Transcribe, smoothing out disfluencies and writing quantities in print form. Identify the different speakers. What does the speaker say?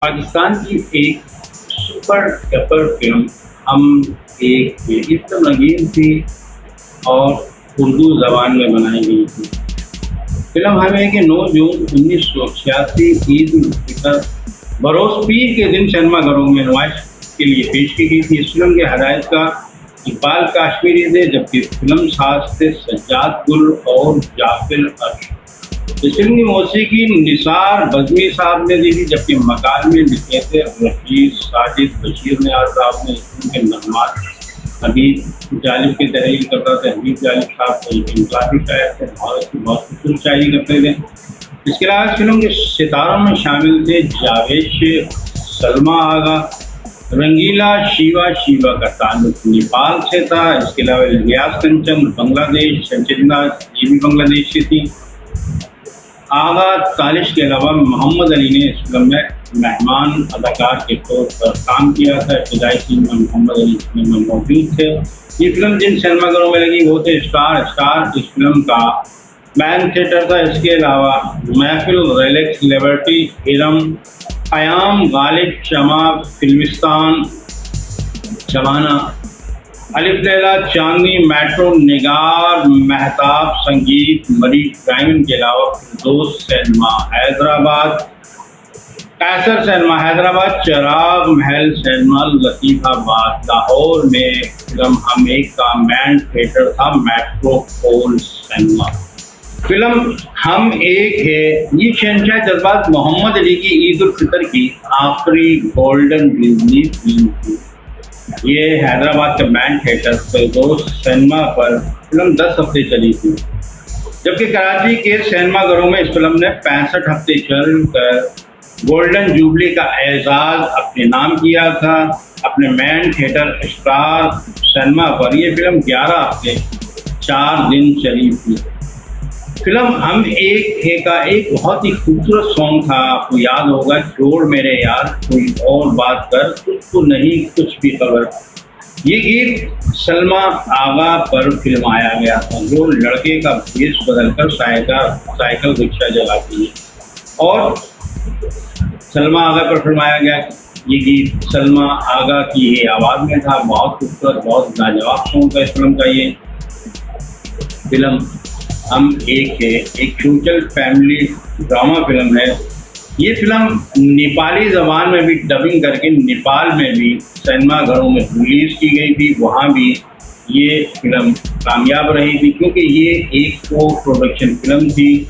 Speaker 1: पाकिस्तान की एक super duper film हम एक थे। इतना रंगीन थी और उर्दू ज़बान में बनाई गई थी। फिल्म हमें कि 9 जून 1986 ईद उल फितर बरोज़ पीर के दिन सिनेमाघरों में नुमाइश के लिए पेश की गई थी। इस फिल्म के हदायतकार इकबाल काश्मीरी थे, जबकि फिल्म साज थे सज्जाद गुल और जाफिर अर्श। इस फिल्म की मौसीकी निसार बज़मी साहब ने दी थी, जबकि मकाल में लिखे थे रशीद साजिद बशीर ने। आज साहब ने इस फिल्म के नगमात हबीब जालिब की तहरीर करता था। हबीब जालिब साहब इंकलाबी शायर थे, बहुत खूबसूरत शायरी करते थे। इसके अलावा इस फिल्म के सितारों में शामिल थे जावेद, सलमा आगा, रंगीला, शिवा का ताल्लुक नेपाल से था। इसके अलावा इलियास कंचन बांग्लादेश, संचिता ये भी बांग्लादेश से थी। आगा तालिश के अलावा मोहम्मद अली ने इस फिल्म में मेहमान अदाकार के तौर पर काम किया था। इब्तदाई सीन में मोहम्मद अली इस फिल्म में मौजूद थे। ये फिल्म जिन सिनेमाघरों में लगी वो थे स्टार इस फिल्म का मैन थिएटर था। इसके अलावा महफिल, रिलैक्स, लिबर्टी, इरम, क़याम, गालिब, शमा, फिल्मिस्तान, शबाना, अलिफ लैला, चांदनी, मेट्रो, निगार, महताब, संगीत, मरी, डायमंड के अलावा फिरदौस सिनेमा हैदराबाद, कैसर सिनेमा हैदराबाद, चिराग महल सिनेमा लतीफ़ाबाद, लाहौर में फिल्म हम एक का मैन थिएटर था, मेट्रोपोल सिनेमा। फिल्म हम एक है ये शहंशाह जज्बात मोहम्मद अली की ईद उल फितर की आखिरी गोल्डन जुबली फिल्म थी। ये हैदराबाद के मैन थिएटर फिरदौस सिनेमा पर फिल्म 10 हफ्ते चली थी, जबकि कराची के सिनेमाघरों में इस फिल्म ने 65 हफ्ते चलकर गोल्डन जुबली का एजाज़ अपने नाम किया था। अपने मैन थिएटर स्टार सिनेमा पर यह फिल्म 11 हफ्ते 4 दिन चली थी। फिल्म हम एक है का एक बहुत ही खूबसूरत सॉन्ग था, आपको याद होगा, छोड़ मेरे यार कोई और बात कर, तुझको नहीं कुछ भी खबर। ये गीत सलमा आगा पर फिल्माया गया था, जो लड़के का भेष बदलकर साइकिल रिक्शा चलाती है, और सलमा आगा पर फिल्माया गया। ये गीत सलमा आगा की ही आवाज़ में था। बहुत खूबसूरत, बहुत लाजवाब सॉन्ग था इस फिल्म का। ये फिल्म हम एक है एक सोशल फैमिली ड्रामा फिल्म है। ये फिल्म नेपाली ज़बान में भी डबिंग करके नेपाल में भी सिनेमाघरों में रिलीज़ की गई थी। वहाँ भी ये फिल्म कामयाब रही थी, क्योंकि ये एक को प्रोडक्शन फिल्म थी।